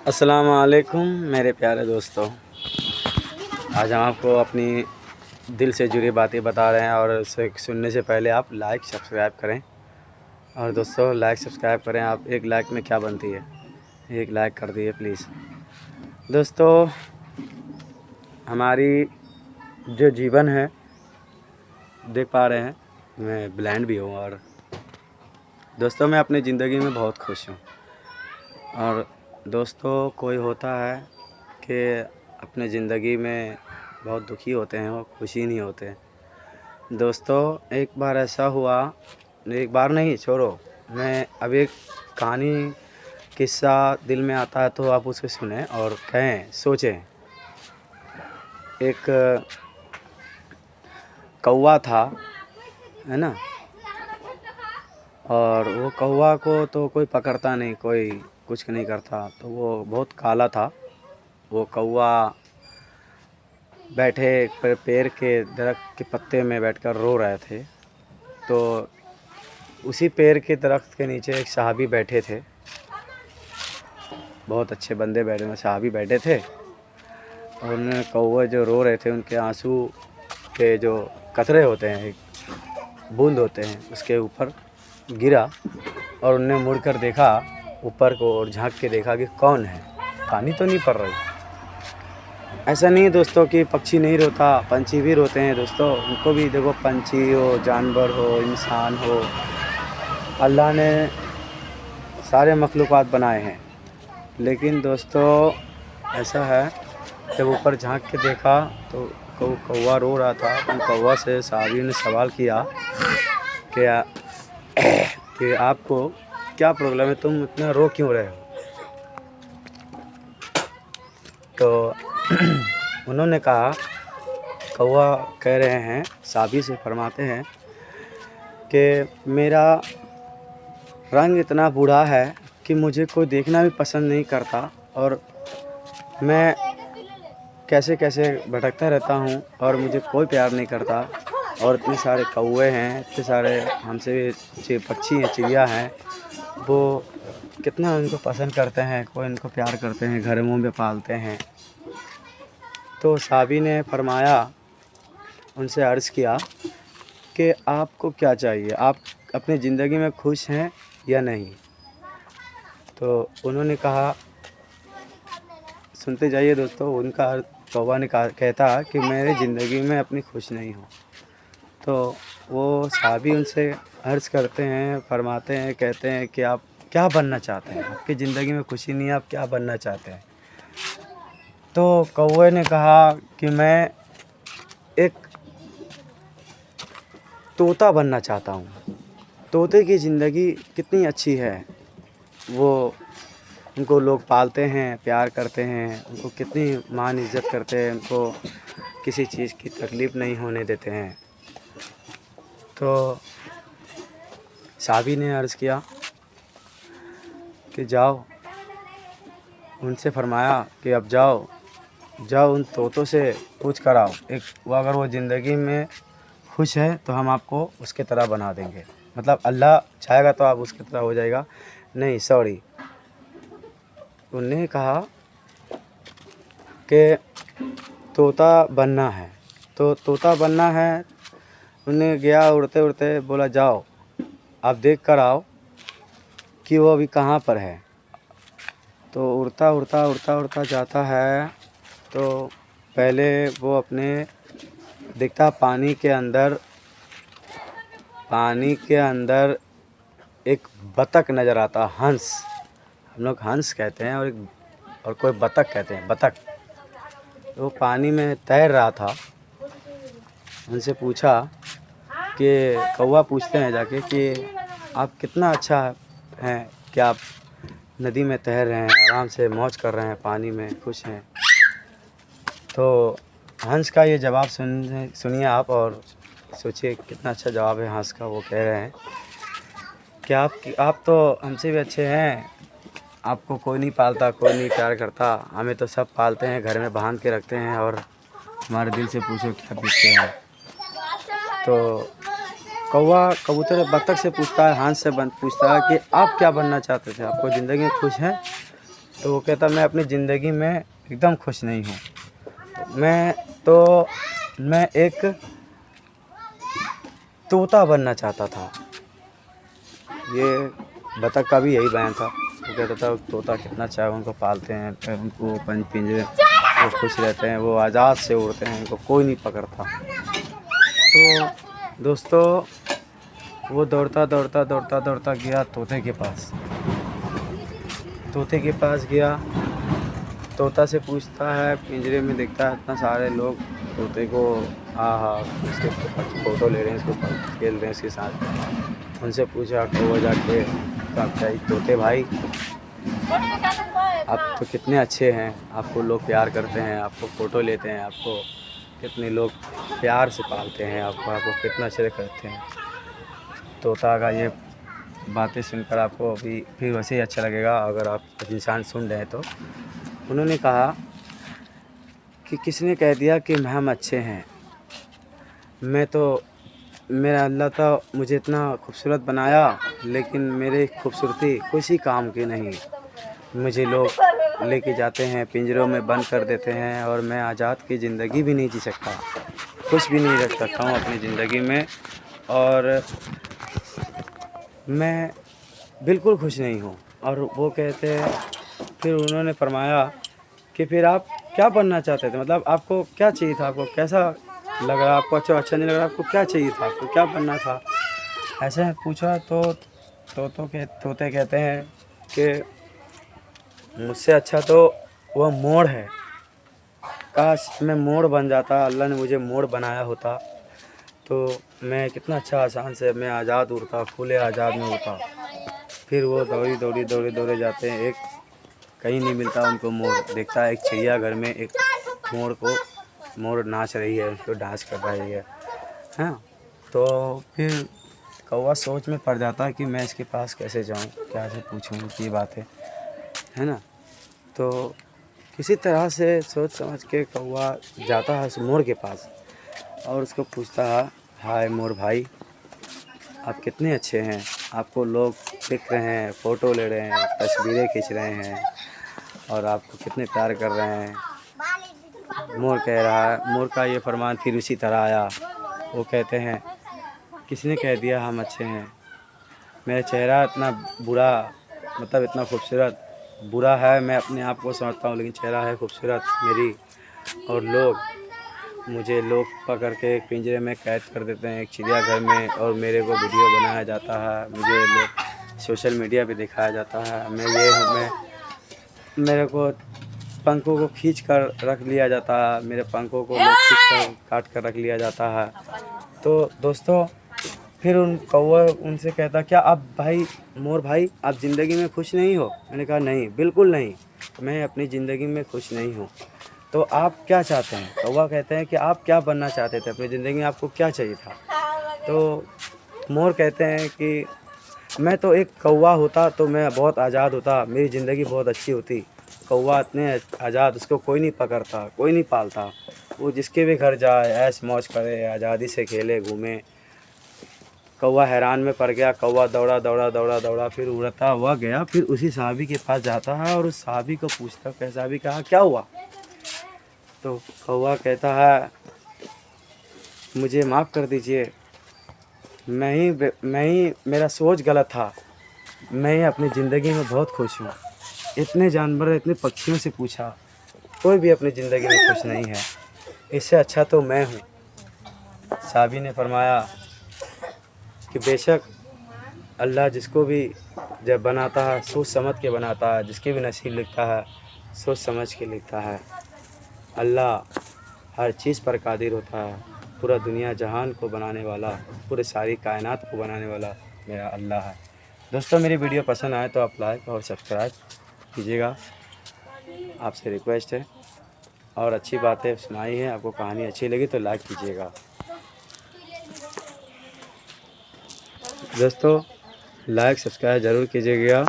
अस्सलाम वालेकुम मेरे प्यारे दोस्तों। आज हम आपको अपनी दिल से जुड़ी बातें बता रहे हैं और उसे सुनने से पहले आप लाइक सब्सक्राइब करें। और दोस्तों लाइक सब्सक्राइब करें। आप एक लाइक में क्या बनती है, एक लाइक कर दीजिए प्लीज़। दोस्तों हमारी जो जीवन है, देख पा रहे हैं मैं ब्लाइंड भी हूँ और दोस्तों मैं अपनी ज़िंदगी में बहुत खुश हूँ। और दोस्तों कोई होता है कि अपने ज़िंदगी में बहुत दुखी होते हैं, वो खुशी नहीं होते। दोस्तों एक बार ऐसा हुआ, एक बार नहीं छोड़ो, मैं अब एक कहानी किस्सा दिल में आता है तो आप उसे सुने और कहें, सोचें। एक कौवा था, है ना, और वो कौवा को तो कोई पकड़ता नहीं, कोई कुछ नहीं करता, तो वो बहुत काला था। वो कौवा बैठे पेड़ के दरख्त के पत्ते में बैठकर रो रहे थे। तो उसी पेड़ के दरख्त के नीचे एक साहबी बैठे थे, बहुत अच्छे बंदे बैठे हैं, साहबी बैठे थे। और उन्हें कौवे जो रो रहे थे, उनके आंसू के जो कतरे होते हैं, एक बूंद होते हैं, उसके ऊपर गिरा। और उन्होंने मुड़कर देखा ऊपर को और झांक के देखा कि कौन है, पानी तो नहीं पड़ रही। ऐसा नहीं है दोस्तों कि पक्षी नहीं रोता, पंछी भी रोते हैं दोस्तों। उनको भी देखो, पंछी हो, जानवर हो, इंसान हो, अल्लाह ने सारे मखलूक़ात बनाए हैं। लेकिन दोस्तों ऐसा है, जब ऊपर झांक के देखा तो कौवा रो रहा था। तो कौवा से साहबी ने सवाल किया कि आपको क्या प्रॉब्लम है, तुम इतना रो क्यों रहे हो? तो उन्होंने कहा, कौवा कह रहे हैं, साहबी से फरमाते हैं कि मेरा रंग इतना बूढ़ा है कि मुझे कोई देखना भी पसंद नहीं करता, और मैं कैसे कैसे भटकता रहता हूँ और मुझे कोई प्यार नहीं करता। और इतने सारे कौवे हैं, इतने सारे हमसे पक्षी हैं, चिड़िया हैं, वो कितना उनको पसंद करते हैं, कोई उनको प्यार करते हैं, घरों में पालते हैं। तो साहबी ने फरमाया, उनसे अर्ज़ किया कि आपको क्या चाहिए, आप अपनी ज़िंदगी में खुश हैं या नहीं? तो उन्होंने कहा, सुनते जाइए दोस्तों, उनका कौवा ने कहता कि मेरी ज़िंदगी में अपनी खुश नहीं हूँ। तो वो साहबी उनसे अर्ज़ करते हैं, फरमाते हैं, कहते हैं कि आप क्या बनना चाहते हैं, आपकी ज़िंदगी में खुशी नहीं है, आप क्या बनना चाहते हैं? तो कौवे ने कहा कि मैं एक तोता बनना चाहता हूँ। तोते की ज़िंदगी कितनी अच्छी है, वो उनको लोग पालते हैं, प्यार करते हैं, उनको कितनी मान इज़्ज़त करते हैं, उनको किसी चीज़ की तकलीफ़ नहीं होने देते हैं। तो साहबी ने अर्ज़ किया कि जाओ, उनसे फरमाया कि अब जाओ उन तोतों से पूछ कर आओ, वो अगर वो ज़िंदगी में खुश है तो हम आपको उसके तरह बना देंगे, मतलब अल्लाह चाहेगा तो आप उसकी तरह हो जाएगा। नहीं सॉरी, उन्होंने कहा कि तोता बनना है, तो तोता बनना है। उन्हें गया उड़ते उड़ते, बोला जाओ आप देख कर आओ कि वो अभी कहाँ पर है। तो उड़ता जाता है, तो पहले वो अपने दिखता पानी के अंदर एक बतख नज़र आता, हंस, हम लोग हंस कहते हैं और कोई बतख कहते हैं, बतख। तो पानी में तैर रहा था। उनसे पूछा कि कौवा पूछते हैं जाके कि आप कितना अच्छा हैं कि आप नदी में तैर रहे हैं, आराम से मौज कर रहे हैं, पानी में खुश हैं। तो हंस का ये जवाब सुनिए आप और सोचिए कितना अच्छा जवाब है हंस का। वो कह रहे हैं कि आप तो हमसे भी अच्छे हैं, आपको कोई नहीं पालता, कोई नहीं प्यार करता, हमें तो सब पालते हैं, घर में बांध के रखते हैं, और हमारे दिल से पूछो क्या पूछते हैं। तो कबूतर बत्तख से पूछता है, हंस से पूछता है कि आप क्या बनना चाहते थे, आपको ज़िंदगी में खुश हैं? तो वो कहता मैं अपनी ज़िंदगी में एकदम खुश नहीं हूँ। मैं एक तोता बनना चाहता था। ये बतख का भी यही बयान था। वो कहता था तोता कितना अच्छा है, उनको पालते हैं, फिर उनको बंद पिंजरे, वो खुश रहते हैं, वो आज़ाद से उड़ते हैं, उनको कोई नहीं पकड़ता। तो दोस्तों वो दौड़ता गया तोते के पास। तोते के पास गया, तोता से पूछता है, पिंजरे में देखता है इतना सारे लोग तोते को इसके फ़ोटो ले रहे हैं, इसको खेल रहे हैं इसके साथ। उनसे पूछा कौवा जाके, क्या तोते भाई आप तो कितने अच्छे हैं, आपको लोग प्यार करते हैं, आपको फ़ोटो लेते हैं, आपको कितने लोग प्यार से पालते हैं, आपको कितना अच्छे से करते हैं। तोता का ये बातें सुनकर आपको अभी फिर वैसे ही अच्छा लगेगा अगर आप इंसान सुन रहे हैं तो। उन्होंने कहा कि किसने कह दिया कि हम अच्छे हैं, मेरा अल्लाह तो मुझे इतना खूबसूरत बनाया, लेकिन मेरी खूबसूरती किसी काम की नहीं। मुझे लोग लेके जाते हैं, पिंजरों में बंद कर देते हैं और मैं आज़ाद की ज़िंदगी भी नहीं जी सकता, खुश भी नहीं रख सकता हूँ अपनी ज़िंदगी में, और मैं बिल्कुल खुश नहीं हूँ। और वो कहते हैं, फिर उन्होंने फरमाया कि फिर आप क्या बनना चाहते थे, मतलब आपको क्या चाहिए था, आपको कैसा लग रहा, आपको अच्छा नहीं लग रहा, आपको क्या चाहिए था, आपको क्या बनना था, ऐसे पूछा। तो तोते कहते हैं कि मुझसे अच्छा तो वह मोर है, काश मैं मोर बन जाता, अल्लाह ने मुझे मोर बनाया होता तो मैं कितना अच्छा आसान से मैं आज़ाद उड़ता, खुले आज़ाद में उड़ता। फिर वो दौड़े जाते हैं, एक कहीं नहीं मिलता उनको मोर। देखता है एक चिड़ियाघर में एक मोर नाच रही है, उसको डांस कर रही है, हाँ। तो फिर कौवा सोच में पड़ जाता है कि मैं इसके पास कैसे जाऊँ, क्या से पूछूँ ये बातें, है ना। तो किसी तरह से सोच समझ के कौवा जाता है उस मोर के पास और उसको पूछता है, हाय मोर भाई, आप कितने अच्छे हैं, आपको लोग देख रहे हैं, फ़ोटो ले रहे हैं, तस्वीरें खींच रहे हैं और आपको कितने प्यार कर रहे हैं। मोर कह रहा है, मोर का ये फरमान फिर उसी तरह आया। वो कहते हैं, किसने कह दिया हम अच्छे हैं, मेरा चेहरा इतना बुरा, मतलब इतना खूबसूरत बुरा है, मैं अपने आप को समझता हूँ, लेकिन चेहरा है खूबसूरत मेरी, और मुझे लोग पकड़ के एक पिंजरे में कैद कर देते हैं एक चिड़ियाघर में, और मेरे को वीडियो बनाया जाता है, मुझे लोग सोशल मीडिया पे दिखाया जाता है, मेरे को पंखों को खींच कर रख लिया जाता है, मेरे पंखों को लोग खींच कर काट कर रख लिया जाता है। तो दोस्तों फिर उन कौवा उनसे कहता, क्या आप भाई मोर भाई आप ज़िंदगी में खुश नहीं हो। मैंने कहा नहीं, बिल्कुल नहीं, मैं अपनी ज़िंदगी में खुश नहीं हूँ। तो आप क्या चाहते हैं। कौवा कहते हैं कि आप क्या बनना चाहते थे अपनी ज़िंदगी में, आपको क्या चाहिए था। तो मोर कहते हैं कि मैं तो एक कौवा होता तो मैं बहुत आज़ाद होता, मेरी ज़िंदगी बहुत अच्छी होती। कौवा इतने आज़ाद, उसको कोई नहीं पकड़ता, कोई नहीं पालता, वो जिसके भी घर जाए ऐश मौज करे, आज़ादी से खेले घूमे। कौवा हैरान में पड़ गया, कौवा दौड़ा फिर उड़ता हुआ गया, फिर उसी साहबी के पास जाता है और उस साहबी को पूछता है, साहबी कहा क्या हुआ। तो कौवा कहता है, मुझे माफ़ कर दीजिए, मैं ही मेरा सोच गलत था, मैं अपनी ज़िंदगी में बहुत खुश हूँ। इतने जानवर, इतने पक्षियों से पूछा, कोई भी अपनी ज़िंदगी में खुश नहीं है, इससे अच्छा तो मैं हूँ। साहबी ने फरमाया कि बेशक अल्लाह जिसको भी जब बनाता है सोच समझ के बनाता है, जिसके भी नसीब लिखता है सोच समझ के लिखता है। अल्लाह हर चीज़ पर कादिर होता है, पूरा दुनिया जहान को बनाने वाला, पूरे सारी कायनात को बनाने वाला मेरा अल्लाह है। दोस्तों मेरी वीडियो पसंद आए तो आप लाइक और सब्सक्राइब कीजिएगा, आपसे रिक्वेस्ट है। और अच्छी बातें सुनाई है, आपको कहानी अच्छी लगी तो लाइक कीजिएगा। दोस्तों लाइक सब्सक्राइब ज़रूर कीजिएगा।